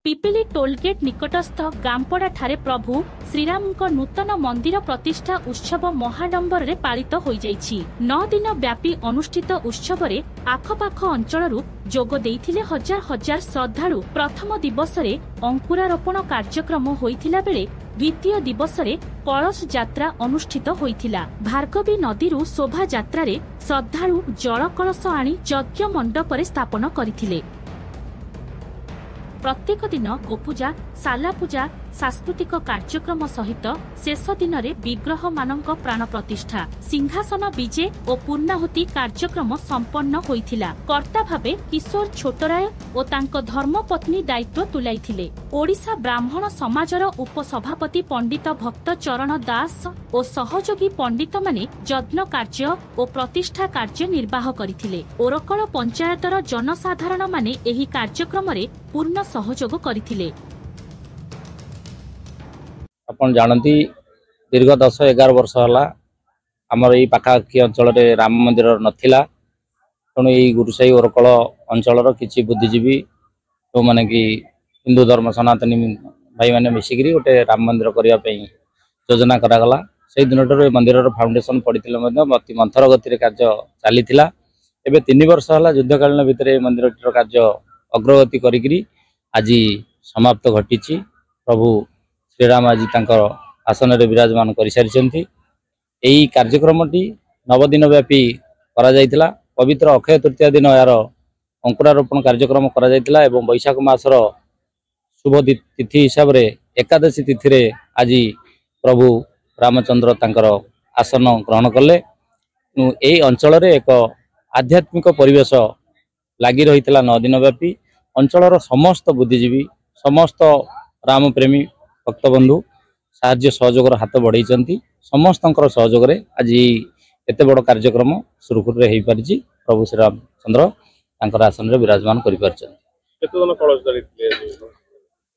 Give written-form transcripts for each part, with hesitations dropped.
Pipili toll gate निकटस्थ गांपड़ा ठारे प्रभु श्रीराम नूतन मंदिर प्रतिष्ठा उत्सव महाडंबर रे पालित होई जाइछि। 9 दिन व्यापी अनुष्ठित उत्सव रे आखपाख अंचलरू जोग देइथिले हजार हजार श्रद्धालु। प्रथम दिवस रे अंकुरारोपण कार्यक्रम होइथिला बेले द्वितीय दिवस रे कलश यात्रा अनुष्ठित होइथिला। भार्गवी नदीरू शोभा यात्रा रे श्रद्धालु जल कलश आनी यज्ञ मंडप रे स्थापन करिथिले। प्रत्येक दिन गोपूजा साला पूजा सांस्कृतिक कार्यक्रम सहित शेष दिन रे विग्रह मानक प्राण प्रतिष्ठा सिंहासन विजे और पूर्णाहुति कार्यक्रम संपन्न होइथिला। कर्ता भावे किशोर छोटराय और तांको धर्मपत्नी दायित्व तुलाइथिले। ओडिशा ब्राह्मण समाजर उपसभापति पंडित भक्त चरण दास और सहयोगी पंडित माने यज्ञ कार्य और प्रतिष्ठा कार्य निर्वाह करथिले। ओरकल पंचायतर जनसाधारण माने एही कार्यक्रम रे पूर्ण सहयोग करथिले। आपण जानती दीर्घ 10-11 वर्ष है आमर ये पाखापाखि अंचल राम मंदिर नाला तेणु ये गुरुसाई ओरकल अंचल किसी बुद्धिजीवी जो मैंने कि हिंदू धर्म सनातनी भाई मैंने मिसिक गोटे राम मंदिर करने योजना करागला। से दिन मंदिर फाउंडेशन पड़ते अति मंथर गति कार्य चली 3 वर्ष है युद्धकालीन भितर मंदिर कार्य अग्रगति करी आज समाप्त घटी। प्रभु श्रीराम आज आसन रे विराजमान कर सारी। यही कार्यक्रमटी 9 दिन व्यापी करा जायतिला। पवित्र अक्षय तृतीया दिन यार अंकुरारोपण कार्यक्रम करा जायतिला एवं बैशाख मासर शुभ तिथि हिसाब रे एकादशी तिथि रे आज प्रभु रामचंद्र तांकर आसन ग्रहण कले। यही अंचल रे एक आध्यात्मिक परिवेश लगी रही 9 दिन व्यापी। अंचल समस्त बुद्धिजीवी समस्त राम प्रेमी भक्तबंधु साहाय्य सहयोग हाथ बढ़ाई समस्त सहयोग आज एत बड़ कार्यक्रम सुरखुर हो पारि। प्रभु श्री रामचंद्र आसन में विराजमान कर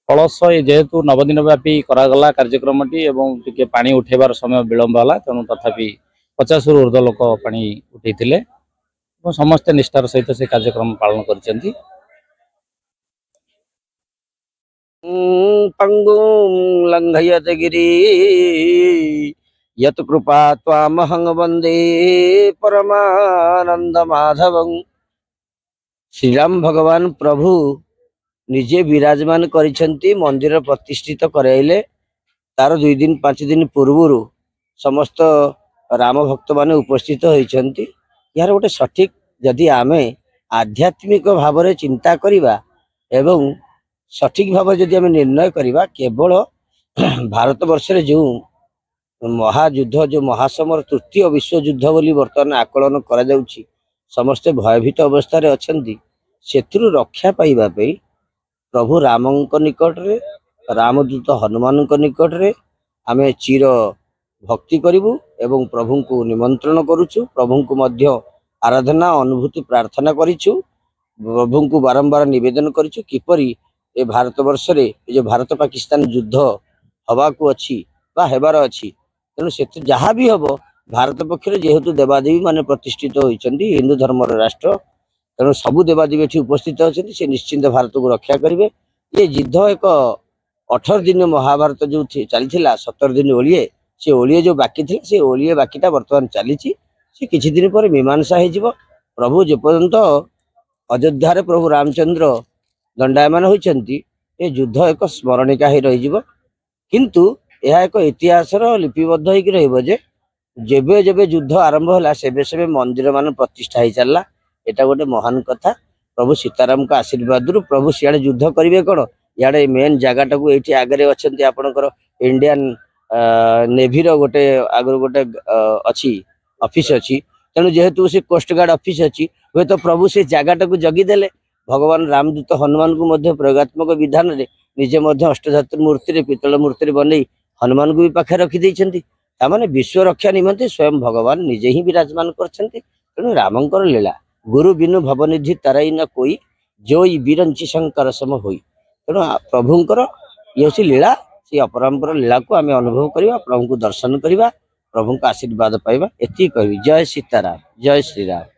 कलश जेहेतु 9 दिन व्यापी करागला कार्यक्रमटी एवं टिके पानी उठेबार समय विलंब है तेणु तथापि 50 ରୁ ऊर्ध्व लोक पानी उठे समस्ते निष्ठार सहित से कार्यक्रम पालन कर। पंगुं लंघयत गिरि यत कृपा त्वामहं वंदे परमानंद माधवं। श्रीराम भगवान प्रभु निजे विराजमान करिसेंती मंदिर प्रतिष्ठित कराइले। तार 2 दिन 5 दिन पूर्व समस्त राम भक्त माने उपस्थित होइछंती। यार गोटे सठिक जदि आमे आध्यात्मिक भाव रे चिंता करिबा एवं सठिक भाव जदि आमे निर्णय करिबा केवल भारत वर्ष रे जो महायुद्ध जो महासमर तृतीय विश्व युद्ध बोली वर्तमान आकलन करा जाउछि समस्त भयभीत अवस्था रे अछंती। सेतु रक्षा पाइबा पे प्रभु रामंक निकट रे रामदूत हनुमान निकट रे आमे चिर भक्ति करिवु एवं प्रभु को निमंत्रण करूछु। प्रभु को मध्य आराधना अनुभूति प्रार्थना करिछु। प्रभु को बारंबार निवेदन करिछु किपरि ए भारत वर्ष रे जो भारत पाकिस्तान युद्ध हवा को अच्छी बा हेबार अच्छी तेणु से जहाँ भी हम भारत पक्ष जेहेतु देवादेवी माने प्रतिष्ठित होइछंती हिंदू धर्म राष्ट्र तेणु सबु देवादेवी एठी उपस्थित अच्छे से निश्चिंत भारत को रक्षा करेंगे। ये युद्ध एक 18 दिन महाभारत जो चली 17 दिन ओलिए से ओलिए जो बाकी थे से ओलिए बाकीटा बर्तमान चली से किछि दिन पर मीमांसा हो। प्रभु जेपर्यंत अयोध्या प्रभु रामचंद्र दंडायमान होइछंती ए युद्ध एक स्मरणिका ही रही जीवो। किंतु यह एक इतिहास लिपिबद्ध होइक रहिबो जे जेबे जेबे युद्ध आरंभ होला सेबे सेबे मंदिर मान प्रतिष्ठा ही चलला। एटा गोटे महान कथा। प्रभु सीताराम का आशीर्वाद रु प्रभु सियाड़े युद्ध करिवे कोन याडे मेन जगह टाकू एठी आगरे अछंती आपनकर इंडियन नेवी रो गोटे आगर गोटे अछि ऑफिस अछि तेणु जेहेतु से कोस्ट गार्ड ऑफिस अछि वे तो प्रभु से जगह टाकू जगी देले। भगवान रामदूत हनुमान को मध्य प्रयोगात्मक विधान रे निजे मध्य अष्टधातु मूर्ति रे पितल मूर्ति रे बनै हनुमान को भी पाखे रखी दैछंती। तामाने विश्व रक्षा निमंते स्वयं भगवान निजे ही विराजमान करछंती। तेणु रामंकर लीला गुरु बिनु भवनिधि तराई न कोई जोई बिरंची शंकर सम होई। तेणु प्रभुंकर ये लीला से अपरंपर लीला को आम अनुभव करवा प्रभु को दर्शन करवा प्रभु का आशीर्वाद पाइबा एति कहबी। जय सीताराम जय श्रीराम।